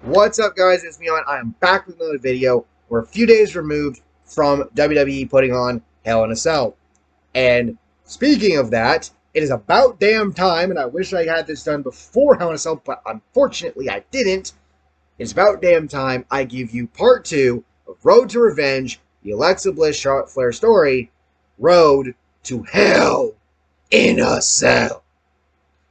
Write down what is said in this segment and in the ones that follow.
What's up, guys? It's me on. I am back with another video. We're a few days removed from WWE putting on Hell in a Cell. And speaking of that, it is about damn time, and I wish I had this done before Hell in a Cell, but unfortunately I didn't. It's about damn time I give you part 2 of Road to Revenge, the Alexa Bliss Charlotte Flair story, Road to Hell in a Cell.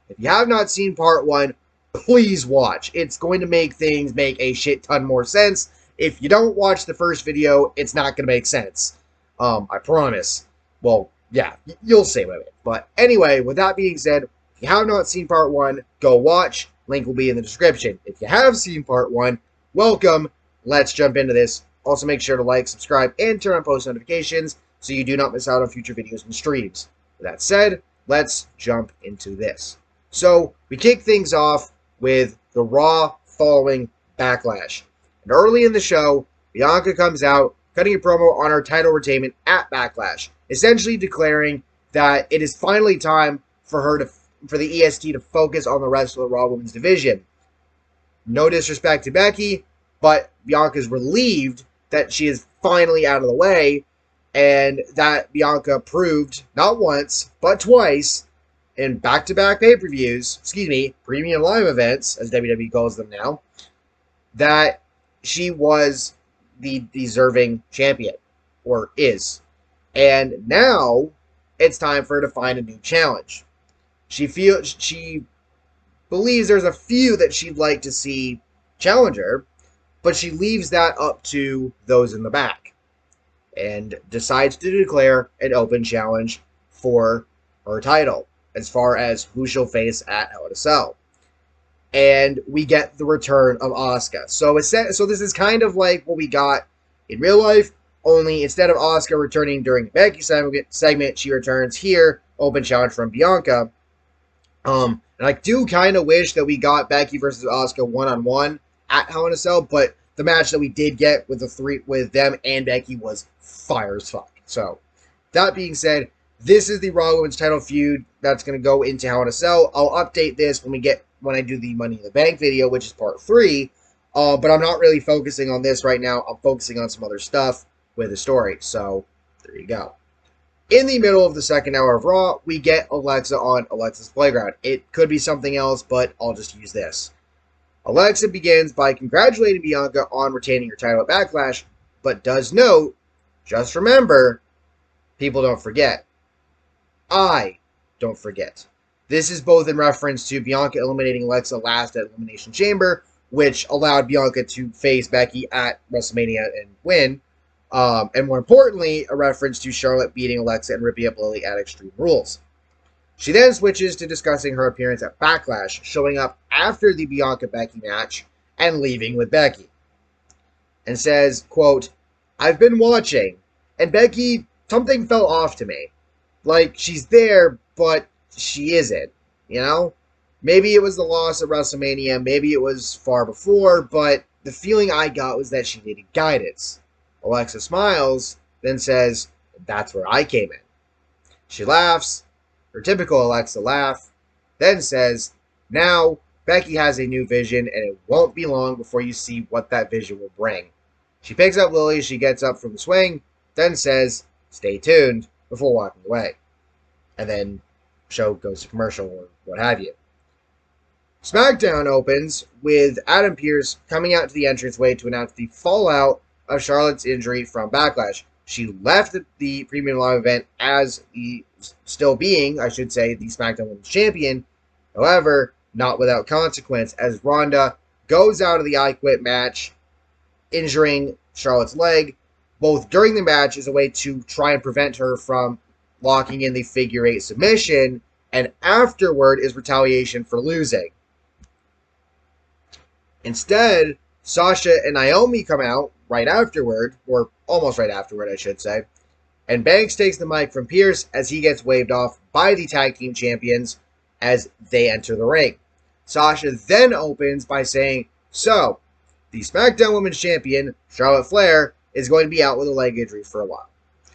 If you have not seen part 1, please watch. It's going to make things make a shit ton more sense. If you don't watch the first video, it's not going to make sense. I promise. Well, yeah, you'll see what I mean. But anyway, with that being said, if you have not seen part 1, go watch. Link will be in the description. If you have seen part 1, welcome. Let's jump into this. Also, make sure to like, subscribe, and turn on post notifications so you do not miss out on future videos and streams. With that said, let's jump into this. So, we kick things off with the Raw Falling Backlash. And early in the show, Bianca comes out, cutting a promo on her title retainment at Backlash, essentially declaring that it is finally time for the EST to focus on the rest of the Raw Women's division. No disrespect to Becky, but Bianca's relieved that she is finally out of the way, and that Bianca proved, not once, but twice, in back-to-back pay-per-views, premium live events, as WWE calls them now, that she was the deserving champion, or is. And now, it's time for her to find a new challenge. She believes there's a few that she'd like to see challenge her, but she leaves that up to those in the back, and decides to declare an open challenge for her title, as far as who she'll face at Hell in a Cell. And we get the return of Asuka. So this is kind of like what we got in real life, only instead of Asuka returning during the Becky segment, she returns here, open challenge from Bianca. And I do kind of wish that we got Becky versus Asuka one-on-one at Hell in a Cell, but the match that we did get with them and Becky was fire as fuck. So, that being said, this is the Raw Women's title feud that's going to go into Hell in a Cell. I'll update this when I do the Money in the Bank video, which is part 3. But I'm not really focusing on this right now. I'm focusing on some other stuff with the story. So, there you go. In the middle of the second hour of Raw, we get Alexa on Alexa's Playground. It could be something else, but I'll just use this. Alexa begins by congratulating Bianca on retaining her title at Backlash, but does note, just remember, people don't forget. I don't forget. This is both in reference to Bianca eliminating Alexa last at Elimination Chamber, which allowed Bianca to face Becky at WrestleMania and win, and more importantly, a reference to Charlotte beating Alexa and ripping up Lily at Extreme Rules. She then switches to discussing her appearance at Backlash, showing up after the Bianca-Becky match and leaving with Becky. And says, quote, "I've been watching, and Becky, something fell off to me. Like, she's there, but she isn't, you know? Maybe it was the loss at WrestleMania, maybe it was far before, but the feeling I got was that she needed guidance." Alexa smiles, then says, "That's where I came in." She laughs, her typical Alexa laugh, then says, "Now, Becky has a new vision, and it won't be long before you see what that vision will bring." She picks up Lily as she gets up from the swing, then says, "Stay tuned," before walking away. And then show goes to commercial or what have you. Smackdown opens with Adam Pearce coming out to the entranceway to announce the fallout of Charlotte's injury from Backlash. She left the premium live event as the SmackDown Women's Champion. However, not without consequence, as Ronda goes out of the I Quit match, injuring Charlotte's leg, both during the match as a way to try and prevent her from locking in the figure 8 submission, and afterward is retaliation for losing. Instead, Sasha and Naomi come out right afterward, or almost right afterward, I should say, and Banks takes the mic from Pearce as he gets waved off by the tag team champions as they enter the ring. Sasha then opens by saying, "So, the SmackDown Women's Champion, Charlotte Flair, is going to be out with a leg injury for a while.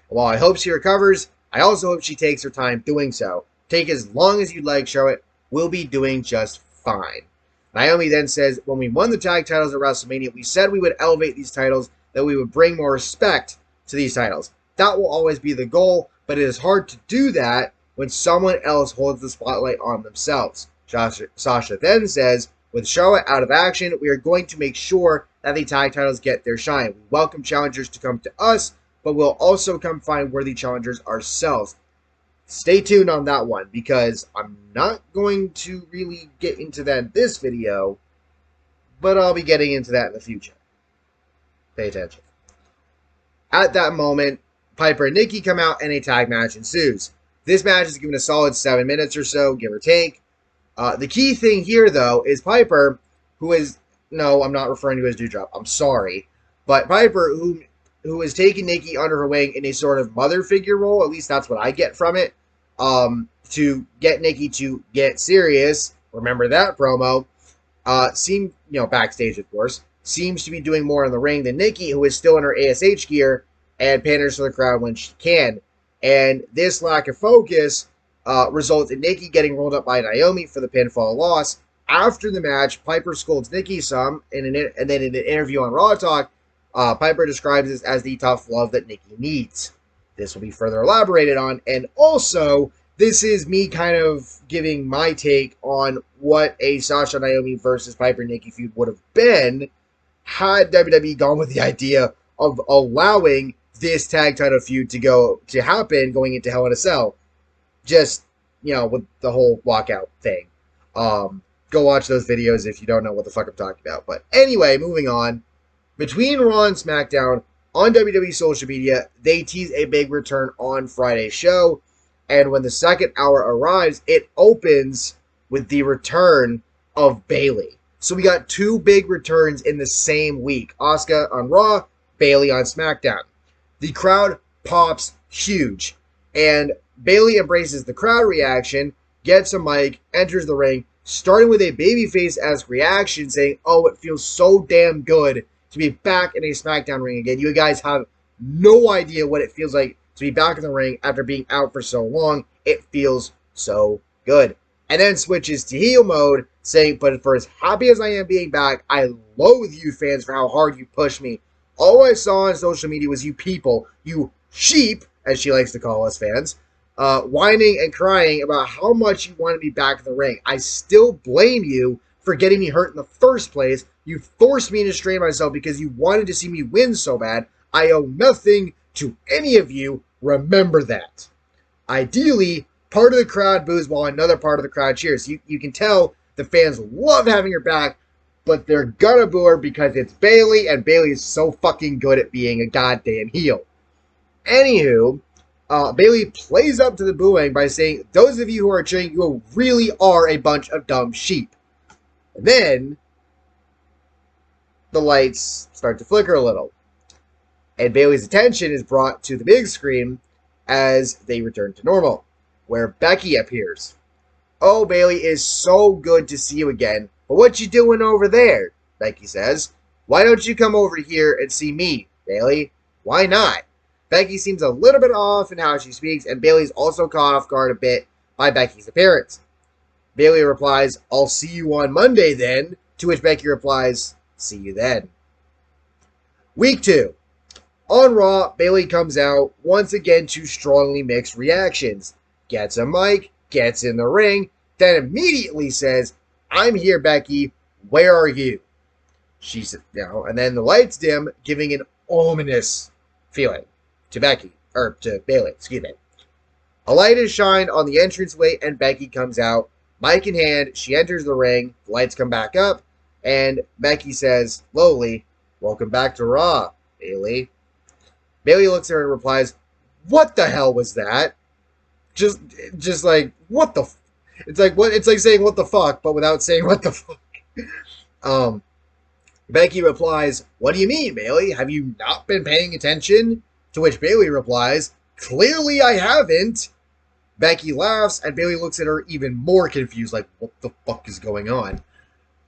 While I hope she recovers, I also hope she takes her time doing so. Take as long as you'd like, Charlotte. We'll be doing just fine." Naomi then says, when we won the tag titles at WrestleMania, we said we would elevate these titles, that we would bring more respect to these titles. That will always be the goal, but it is hard to do that when someone else holds the spotlight on themselves. Sasha then says, with Charlotte out of action, we are going to make sure that the tag titles get their shine. We welcome challengers to come to us, but we'll also come find worthy challengers ourselves. Stay tuned on that one, because I'm not going to really get into that in this video, but I'll be getting into that in the future. Pay attention. At that moment, Piper and Nikki come out and a tag match ensues. This match is given a solid 7 minutes or so, give or take. The key thing here, though, is Piper, who is... No, I'm not referring to as Dewdrop. I'm sorry. But Piper, who is taking Nikki under her wing in a sort of mother figure role, at least that's what I get from it, to get Nikki to get serious, remember that promo, backstage, of course, seems to be doing more in the ring than Nikki, who is still in her ASH gear and panders to the crowd when she can. And this lack of focus results in Nikki getting rolled up by Naomi for the pinfall loss. After the match, Piper scolds Nikki some, and then in an interview on Raw Talk, Piper describes this as the tough love that Nikki needs. This will be further elaborated on, and also, this is me kind of giving my take on what a Sasha Naomi versus Piper Nikki feud would have been had WWE gone with the idea of allowing this tag title feud to happen going into Hell in a Cell. Just, with the whole walkout thing. Go watch those videos if you don't know what the fuck I'm talking about. But anyway, moving on. Between Raw and SmackDown, on WWE social media, they tease a big return on Friday's show. And when the second hour arrives, it opens with the return of Bayley. So we got two big returns in the same week. Asuka on Raw, Bayley on SmackDown. The crowd pops huge. And Bayley embraces the crowd reaction, gets a mic, enters the ring, starting with a babyface-esque reaction saying, oh, it feels so damn good to be back in a SmackDown ring again. You guys have no idea what it feels like to be back in the ring after being out for so long. It feels so good. And then switches to heel mode, saying, but for as happy as I am being back, I loathe you fans for how hard you pushed me. All I saw on social media was you people, you sheep, as she likes to call us fans, whining and crying about how much you want to be back in the ring. I still blame you for getting me hurt in the first place. You forced me to strain myself because you wanted to see me win so bad. I owe nothing to any of you. Remember that. Ideally, part of the crowd boos while another part of the crowd cheers. You can tell the fans love having her back, but they're gonna boo her because it's Bayley, and Bayley is so fucking good at being a goddamn heel. Anywho, Bayley plays up to the booing by saying, those of you who are cheering, you really are a bunch of dumb sheep. And then the lights start to flicker a little. And Bayley's attention is brought to the big screen as they return to normal, where Becky appears. Oh, Bayley, is so good to see you again. But what you doing over there? Becky says. Why don't you come over here and see me, Bayley? Why not? Becky seems a little bit off in how she speaks, and Bayley's also caught off guard a bit by Becky's appearance. Bayley replies, I'll see you on Monday then, to which Becky replies, see you then. Week 2. On Raw, Bayley comes out once again to strongly mixed reactions. Gets a mic, gets in the ring, then immediately says, I'm here, Becky. Where are you? She's and then the lights dim, giving an ominous feeling to Bayley, excuse me. A light is shined on the entranceway, and Becky comes out. Mic in hand, she enters the ring, the lights come back up, and Becky says, lowly, welcome back to Raw, Bayley. Bayley looks at her and replies, what the hell was that? Just like, what the it's like saying what the fuck, but without saying what the fuck. Becky replies, what do you mean, Bayley? Have you not been paying attention? To which Bayley replies, clearly I haven't. Becky laughs, and Bayley looks at her even more confused, like, what the fuck is going on?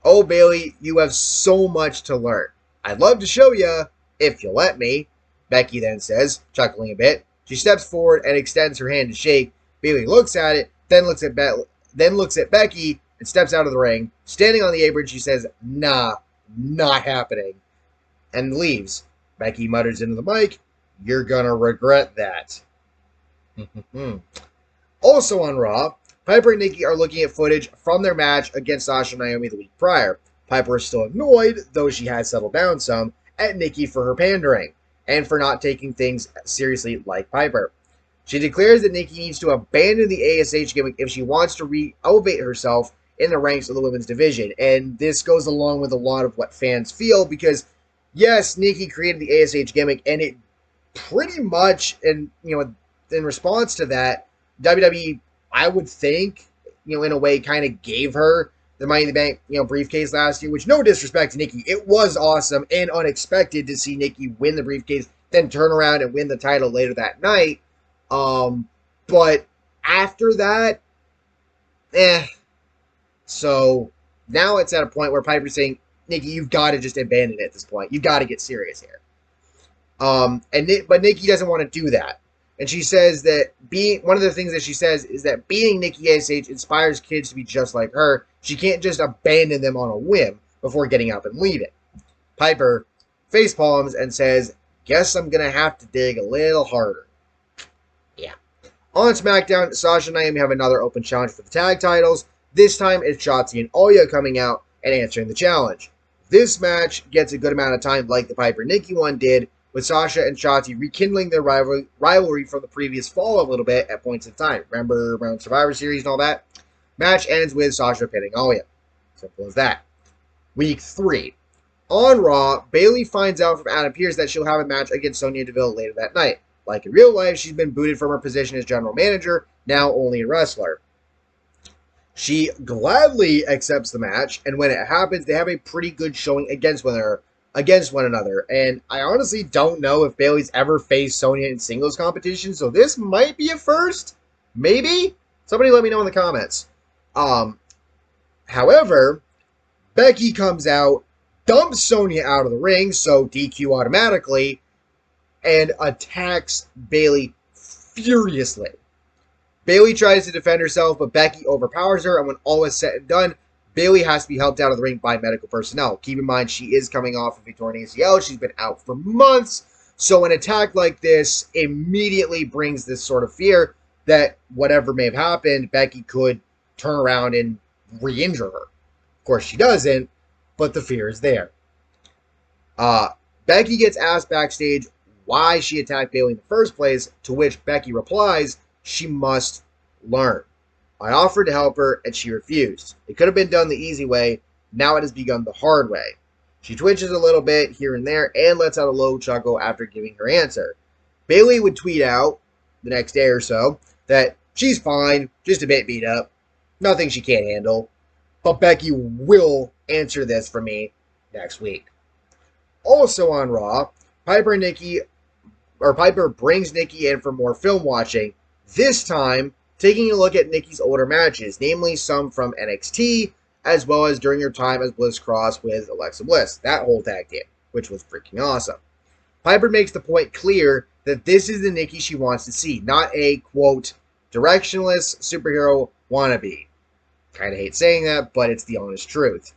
Oh, Bayley, you have so much to learn. I'd love to show you, if you'll let me. Becky then says, chuckling a bit. She steps forward and extends her hand to shake. Bayley looks at it, then looks at Becky, and steps out of the ring. Standing on the apron, she says, "Nah, not happening," and leaves. Becky mutters into the mic, "You're gonna regret that." Also on Raw, Piper and Nikki are looking at footage from their match against Sasha and Naomi the week prior. Piper is still annoyed, though she has settled down some, at Nikki for her pandering, and for not taking things seriously like Piper. She declares that Nikki needs to abandon the ASH gimmick if she wants to re-elevate herself in the ranks of the women's division, and this goes along with a lot of what fans feel, because yes, Nikki created the ASH gimmick, and it pretty much, and in response to that, WWE, I would think, in a way, kind of gave her the Money in the Bank, briefcase last year, which, no disrespect to Nikki, it was awesome and unexpected to see Nikki win the briefcase, then turn around and win the title later that night. But after that, So now it's at a point where Piper's saying, Nikki, you've got to just abandon it at this point. You've got to get serious here. But Nikki doesn't want to do that. And she says that one of the things that she says is that being Nikki ASH inspires kids to be just like her. She can't just abandon them on a whim before getting up and leaving. Piper face palms and says, "Guess I'm going to have to dig a little harder." Yeah. On SmackDown, Sasha and Naomi have another open challenge for the tag titles. This time it's Shotzi and Aliyah coming out and answering the challenge. This match gets a good amount of time like the Piper-Nikki one did, with Sasha and Shotzi rekindling their rivalry from the previous fall a little bit at points in time. Remember around Survivor Series and all that? Match ends with Sasha pinning Aliyah. Simple as that. Week 3. On Raw, Bayley finds out from Adam Pearce that she'll have a match against Sonya Deville later that night. Like in real life, she's been booted from her position as general manager, now only a wrestler. She gladly accepts the match, and when it happens, they have a pretty good showing against one another. And I honestly don't know if Bayley's ever faced Sonya in singles competition, so this might be a first. Maybe? Somebody let me know in the comments. However, Becky comes out, dumps Sonya out of the ring, so DQ automatically, and attacks Bayley furiously. Bayley tries to defend herself, but Becky overpowers her, and when all is said and done, Bayley has to be helped out of the ring by medical personnel. Keep in mind, she is coming off of a torn ACL. She's been out for months. So an attack like this immediately brings this sort of fear that whatever may have happened, Becky could turn around and re-injure her. Of course, she doesn't, but the fear is there. Becky gets asked backstage why she attacked Bayley in the first place, to which Becky replies, she must learn. I offered to help her, and she refused. It could have been done the easy way. Now it has begun the hard way. She twitches a little bit here and there and lets out a low chuckle after giving her answer. Bayley would tweet out the next day or so that she's fine, just a bit beat up, nothing she can't handle. But Becky will answer this for me next week. Also on Raw, Piper brings Nikki in for more film watching. This time, taking a look at Nikki's older matches, namely some from NXT, as well as during her time as Bliss Cross with Alexa Bliss, that whole tag team, which was freaking awesome. Piper makes the point clear that this is the Nikki she wants to see, not a, quote, directionless superhero wannabe. Kinda hate saying that, but it's the honest truth.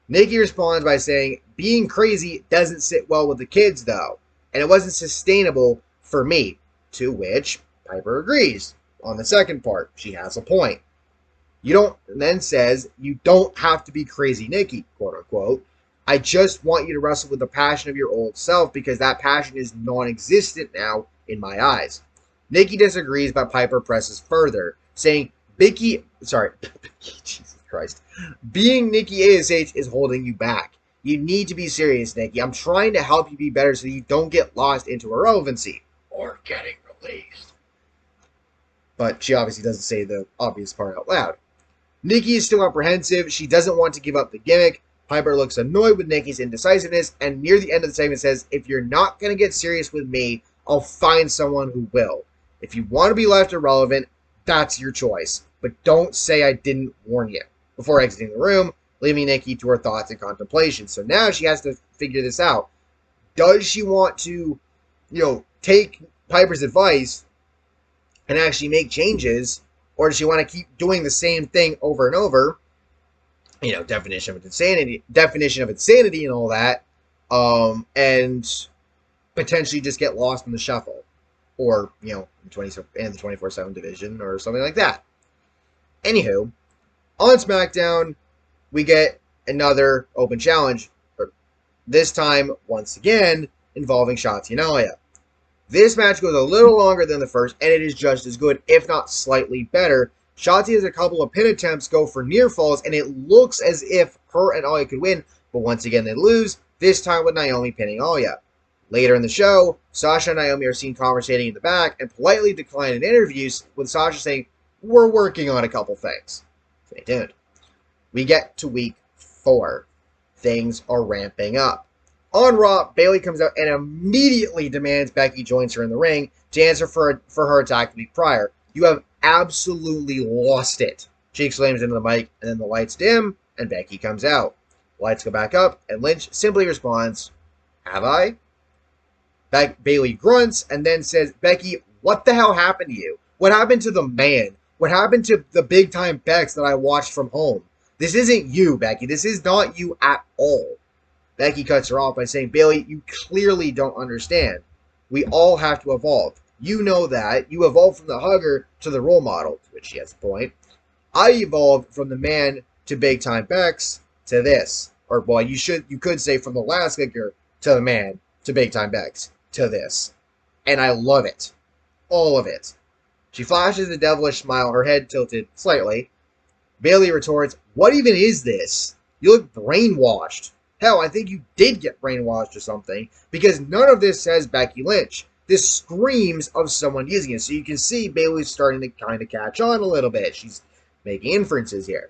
Nikki responds by saying, being crazy doesn't sit well with the kids, though, and it wasn't sustainable for me, to which Piper agrees. On the second part, she has a point. Then says, you don't have to be crazy Nikki, quote unquote. I just want you to wrestle with the passion of your old self because that passion is non-existent now in my eyes. Nikki disagrees, but Piper presses further, saying, Jesus Christ. Being Nikki ASH is holding you back. You need to be serious, Nikki. I'm trying to help you be better so you don't get lost into irrelevancy. Or getting released. But she obviously doesn't say the obvious part out loud. Nikki is still apprehensive. She doesn't want to give up the gimmick. Piper looks annoyed with Nikki's indecisiveness, and near the end of the segment says, if you're not going to get serious with me, I'll find someone who will. If you want to be left irrelevant, that's your choice. But don't say I didn't warn you. Before exiting the room, leaving Nikki to her thoughts and contemplation. So now she has to figure this out. Does she want to, take Piper's advice and actually make changes, or does she want to keep doing the same thing over and over? definition of insanity, and all that, and potentially just get lost in the shuffle, or in the 24/7 division or something like that. Anywho, on SmackDown, we get another open challenge, this time once again involving Shotzi and Aliyah. This match goes a little longer than the first, and it is just as good, if not slightly better. Shotzi has a couple of pin attempts go for near falls, and it looks as if her and Aliyah could win, but once again they lose, this time with Naomi pinning Aliyah. Later in the show, Sasha and Naomi are seen conversating in the back and politely decline in interviews, with Sasha saying, "We're working on a couple things." Stay tuned. We get to week 4. Things are ramping up. On Raw, Bayley comes out and immediately demands Becky joins her in the ring to answer for her attack the week prior. "You have absolutely lost it," she exclaims into the mic, and then the lights dim and Becky comes out. Lights go back up and Lynch simply responds, "Have I?" Bayley grunts and then says, "Becky, what the hell happened to you? What happened to the man? What happened to the big time Bex that I watched from home? This isn't you, Becky. This is not you at all." Becky cuts her off by saying, "Bayley, you clearly don't understand. We all have to evolve. You know that. You evolved from the hugger to the role model," to which she has a point. "I evolved from the man to big time Bex to this." Or, well, you could say from the last hugger to the man to big time Bex to this. And I love it. All of it. She flashes a devilish smile, her head tilted slightly. Bayley retorts, "What even is this? You look brainwashed. Hell, I think you did get brainwashed or something, because none of this says Becky Lynch. This screams of someone using it." So you can see Bayley's starting to kind of catch on a little bit. She's making inferences here.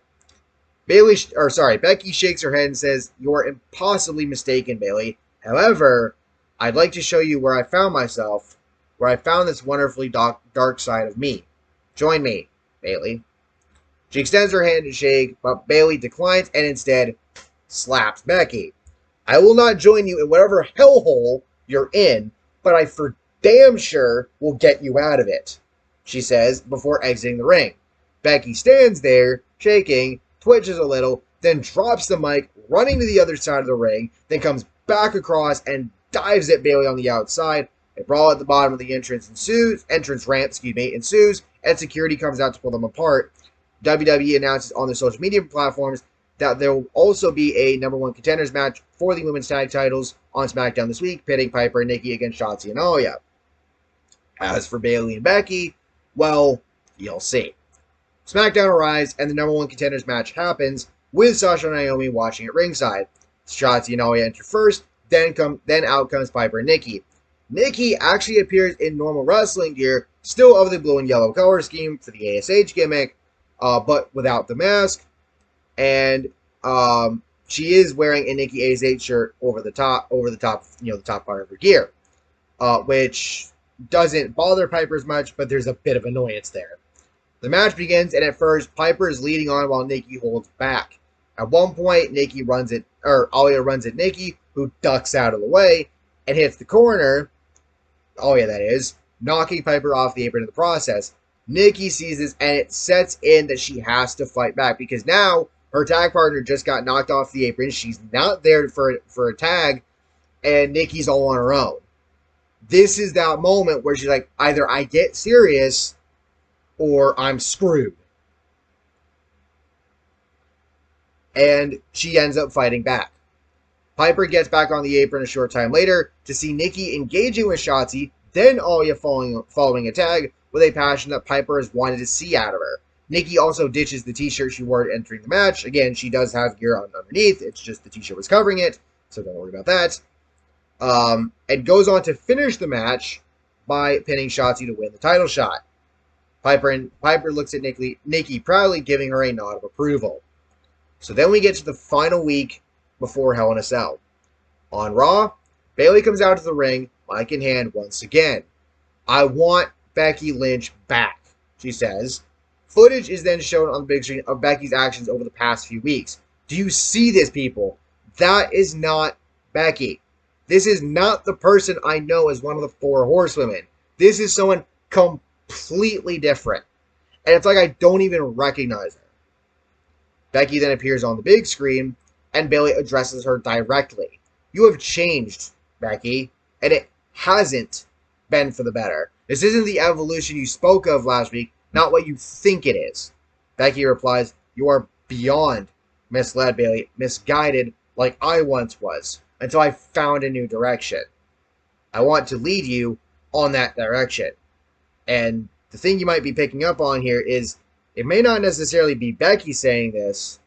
Becky shakes her head and says, "You're impossibly mistaken, Bayley. However, I'd like to show you where I found myself, where I found this wonderfully dark side of me. Join me, Bayley." She extends her hand to shake, but Bayley declines and instead slaps Becky. "I will not join you in whatever hellhole you're in, but I for damn sure will get you out of it," she says before exiting the ring. Becky stands there, shaking, twitches a little, then drops the mic, running to the other side of the ring, then comes back across and dives at Bayley on the outside. A brawl at the bottom of the entrance ramp ensues, and security comes out to pull them apart. WWE announces on their social media platforms that there will also be a #1 Contenders match for the women's tag titles on SmackDown this week, pitting Piper and Nikki against Shotzi and Aliyah. As for Bayley and Becky, well, you'll see. SmackDown arrives, and the #1 Contenders match happens, with Sasha and Naomi watching at ringside. Shotzi and Aliyah enter first, then out comes Piper and Nikki. Nikki actually appears in normal wrestling gear, still of the blue and yellow color scheme for the ASH gimmick, but without the mask. And she is wearing a Nikki ASH shirt over the top, the top part of her gear, which doesn't bother Piper as much, but there's a bit of annoyance there. The match begins, and at first, Piper is leading on while Nikki holds back. At one point, Aliyah runs at Nikki, who ducks out of the way and hits the corner. Aliyah, that is, knocking Piper off the apron in the process. Nikki sees this, and it sets in that she has to fight back, because now her tag partner just got knocked off the apron. She's not there for a tag, and Nikki's all on her own. This is that moment where she's like, either I get serious or I'm screwed. And she ends up fighting back. Piper gets back on the apron a short time later to see Nikki engaging with Shotzi, then Aliyah following a tag with a passion that Piper has wanted to see out of her. Nikki also ditches the t-shirt she wore entering the match. Again, she does have gear on underneath. It's just the t-shirt was covering it, so don't worry about that. And goes on to finish the match by pinning Shotzi to win the title shot. Piper looks at Nikki proudly, giving her a nod of approval. So then we get to the final week before Hell in a Cell. On Raw, Bayley comes out to the ring, mic in hand once again. "I want Becky Lynch back," she says. Footage is then shown on the big screen of Becky's actions over the past few weeks. Do you see this, people? That is not Becky. This is not the person I know as one of the 4 horsewomen. This is someone completely different. And it's like I don't even recognize her. Becky then appears on the big screen, and Bayley addresses her directly. You have changed, Becky, and it hasn't been for the better. This isn't the evolution you spoke of last week, not what you think it is. Becky replies, you are beyond misled, Bayley, misguided like I once was, until I found a new direction. I want to lead you on that direction. And the thing you might be picking up on here is it may not necessarily be Becky saying this,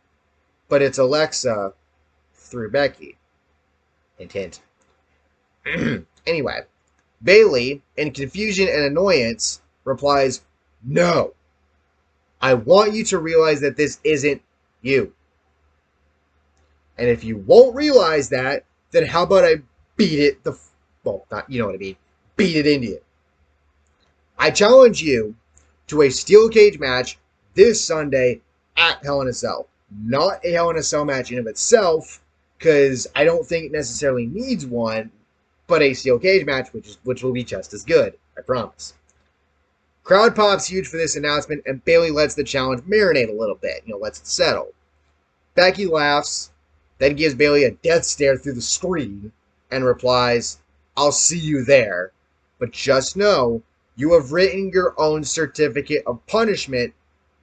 but it's Alexa through Becky. Hint, hint. Anyway, Bayley, in confusion and annoyance, replies, no. I want you to realize that this isn't you. And if you won't realize that, then how about I beat it you know what I mean. Beat it into you. I challenge you to a steel cage match this Sunday at Hell in a Cell. Not a Hell in a Cell match in of itself, because I don't think it necessarily needs one, but a steel cage match, which will be just as good. I promise. Crowd pops huge for this announcement, and Bayley lets the challenge marinate a little bit. Lets it settle. Becky laughs, then gives Bayley a death stare through the screen, and replies, I'll see you there, but just know you have written your own certificate of punishment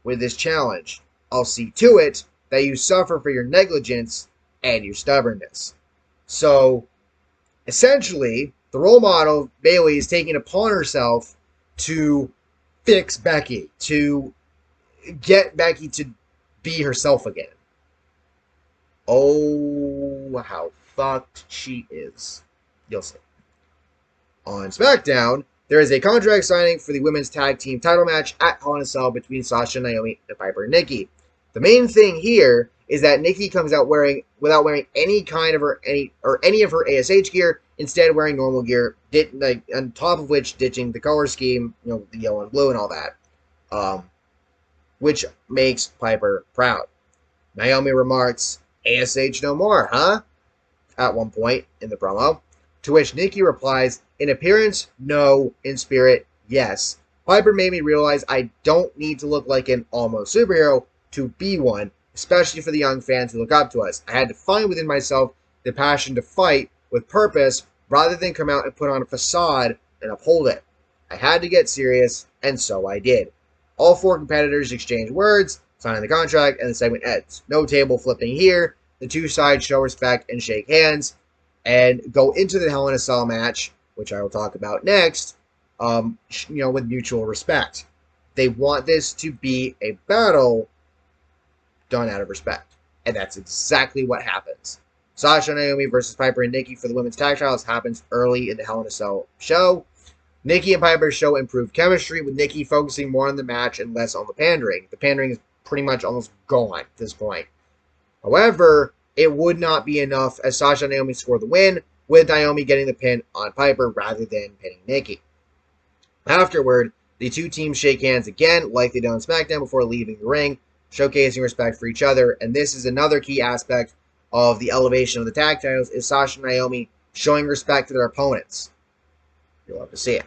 with this challenge. I'll see to it that you suffer for your negligence and your stubbornness. So, essentially, the role model, Bayley, is taking upon herself to fix Becky, to get Becky to be herself again. Oh, how fucked she is. You'll see. On SmackDown, there is a contract signing for the women's tag team title match at Hell in a Cell between Sasha, Naomi, and Piper and Nikki. The main thing here is that Nikki comes out without wearing any kind of any of her ASH gear, instead wearing normal gear, on top of which ditching the color scheme, the yellow and blue and all that, which makes Piper proud. Naomi remarks, ASH no more, huh? At one point in the promo, to which Nikki replies, in appearance, no. In spirit, yes. Piper made me realize I don't need to look like an almost superhero to be one, especially for the young fans who look up to us. I had to find within myself the passion to fight with purpose rather than come out and put on a facade and uphold it. I had to get serious, and so I did. All four competitors exchange words, signing the contract, and the segment ends. No table flipping here. The two sides show respect and shake hands and go into the Hell in a Cell match, which I will talk about next, with mutual respect. They want this to be a battle done out of respect. And that's exactly what happens. Sasha and Naomi versus Piper and Nikki for the women's tag titles happens early in the Hell in a Cell show. Nikki and Piper show improved chemistry, with Nikki focusing more on the match and less on the pandering. The pandering is pretty much almost gone at this point. However, it would not be enough as Sasha and Naomi score the win, with Naomi getting the pin on Piper rather than pinning Nikki. Afterward, the two teams shake hands again, like they did on SmackDown, before leaving the ring, showcasing respect for each other. And this is another key aspect of the elevation of the tag titles, is Sasha and Naomi showing respect to their opponents. You'll have to see it.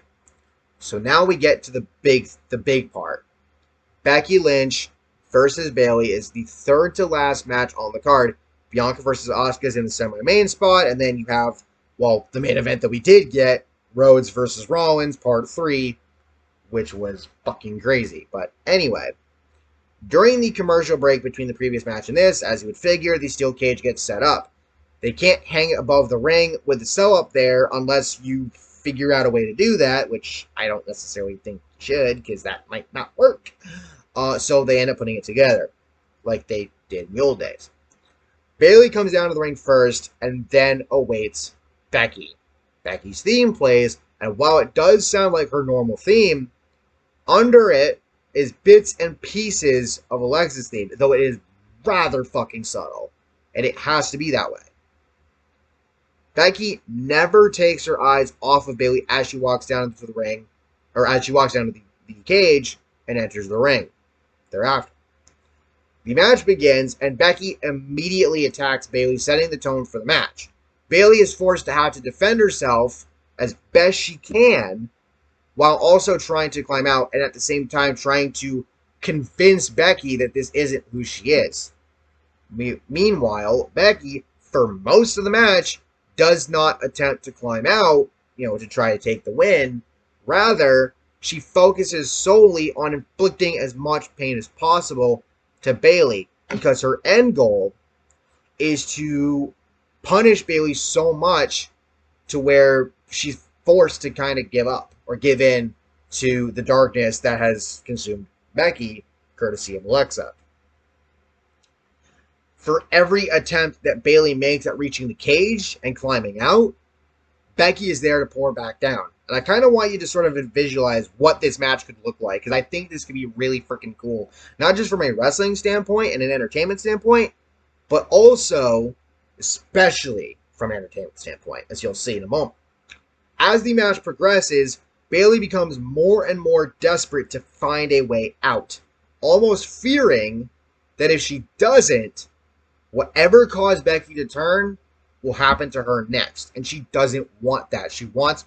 So now we get to the big part. Becky Lynch versus Bayley is the third to last match on the card. Bianca versus Asuka is in the semi-main spot, and then you have, the main event that we did get, Rhodes versus Rollins, Part 3, which was fucking crazy. But anyway, during the commercial break between the previous match and this, as you would figure, the steel cage gets set up. They can't hang it above the ring with the cell up there unless you figure out a way to do that, which I don't necessarily think you should, because that might not work. So they end up putting it together, like they did in the old days. Bayley comes down to the ring first, and then awaits Becky. Becky's theme plays, and while it does sound like her normal theme, under it is bits and pieces of Alexa's theme, though it is rather fucking subtle, and it has to be that way. Becky never takes her eyes off of Bayley as she walks down into the ring, or as she walks down to the cage and enters the ring thereafter. The match begins, and Becky immediately attacks Bayley, setting the tone for the match. Bayley is forced to have to defend herself as best she can, while also trying to climb out, and at the same time trying to convince Becky that this isn't who she is. Meanwhile, Becky, for most of the match, does not attempt to climb out, to try to take the win. Rather, she focuses solely on inflicting as much pain as possible to Bayley, because her end goal is to punish Bayley so much to where she's forced to kind of give up or give in to the darkness that has consumed Becky, courtesy of Alexa. For every attempt that Bayley makes at reaching the cage and climbing out, Becky is there to pour back down. And I kind of want you to sort of visualize what this match could look like, because I think this could be really freaking cool. Not just from a wrestling standpoint and an entertainment standpoint, but also, especially from an entertainment standpoint, as you'll see in a moment. As the match progresses, Bayley becomes more and more desperate to find a way out, almost fearing that if she doesn't, whatever caused Becky to turn will happen to her next. And she doesn't want that. She wants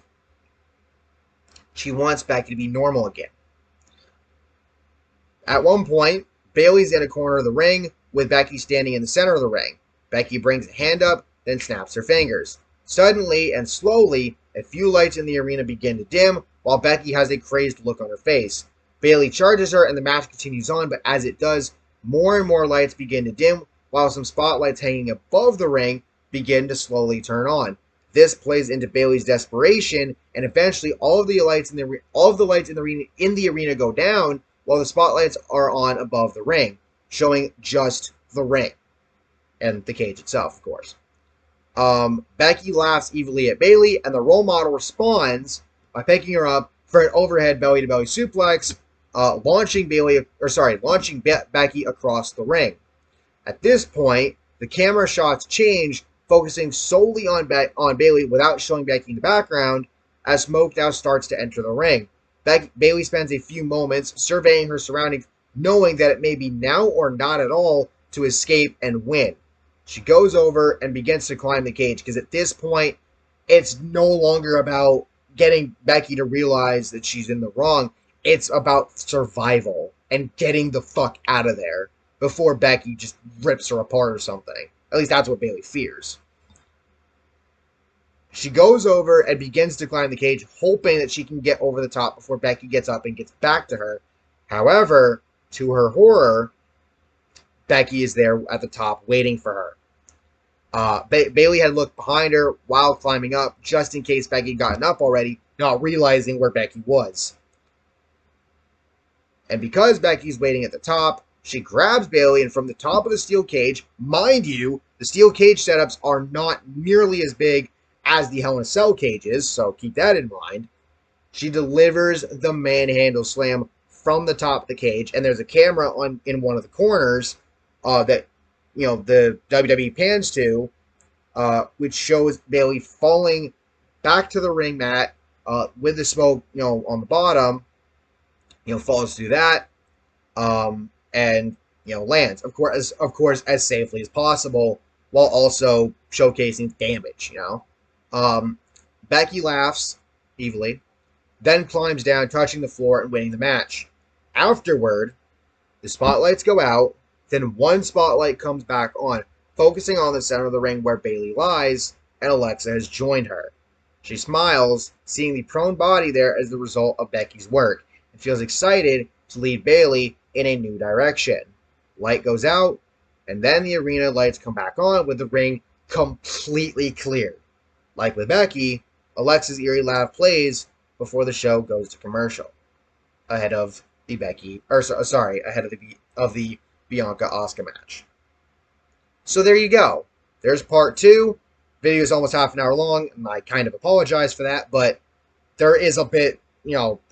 Becky to be normal again. At one point, Bayley's in a corner of the ring with Becky standing in the center of the ring. Becky brings a hand up, then snaps her fingers. Suddenly and slowly, a few lights in the arena begin to dim, while Becky has a crazed look on her face. Bayley charges her and the match continues on, but as it does, more and more lights begin to dim, while some spotlights hanging above the ring begin to slowly turn on. This plays into Bayley's desperation, and eventually all of the lights in the arena go down, while the spotlights are on above the ring, showing just the ring and the cage itself, of course. Becky laughs evilly at Bayley, and the role model responds by picking her up for an overhead belly-to-belly suplex, launching Becky across the ring. At this point, the camera shots change, focusing solely on Bayley without showing Becky in the background, as smoke now starts to enter the ring. Bayley spends a few moments surveying her surroundings, knowing that it may be now or not at all to escape and win. She goes over and begins to climb the cage, because at this point, it's no longer about getting Becky to realize that she's in the wrong. It's about survival and getting the fuck out of there before Becky just rips her apart or something. At least that's what Bayley fears. She goes over and begins to climb the cage, hoping that she can get over the top before Becky gets up and gets back to her. However, to her horror, Becky is there at the top waiting for her. Bayley had looked behind her while climbing up, just in case Becky had gotten up already, not realizing where Becky was. And because Becky's waiting at the top, she grabs Bayley, and from the top of the steel cage, mind you, the steel cage setups are not nearly as big as the Hell in a Cell cages, so keep that in mind. She delivers the manhandle slam from the top of the cage, and there's a camera in one of the corners that the WWE pans to, which shows Bayley falling back to the ring mat with the smoke on the bottom. Falls through that, and lands, of course, as safely as possible, while also showcasing damage. Becky laughs evilly, then climbs down, touching the floor and winning the match. Afterward, the spotlights go out, then one spotlight comes back on, focusing on the center of the ring where Bayley lies, and Alexa has joined her. She smiles, seeing the prone body there as the result of Becky's work, and feels excited to lead Bayley in a new direction. Light goes out, and then the arena lights come back on with the ring completely cleared. Like with Becky, Alexa's eerie laugh plays before the show goes to commercial, ahead of the Bianca Asuka match. So there you go. There's part 2. Video is almost half an hour long, and I kind of apologize for that, but there is a bit,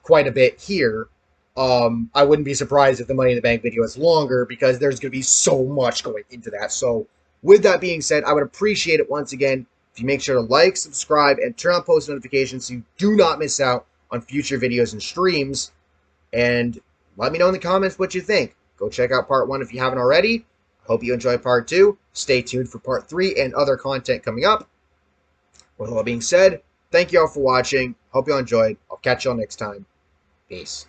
quite a bit here. I wouldn't be surprised if the Money in the Bank video is longer, because there's going to be so much going into that. So with that being said, I would appreciate it once again if you make sure to like, subscribe, and turn on post notifications so you do not miss out on future videos and streams. And let me know in the comments what you think. Go check out part 1 if you haven't already. I hope you enjoyed part 2. Stay tuned for part 3 and other content coming up. With all that being said, thank you all for watching. Hope you all enjoyed. I'll catch you all next time. Peace.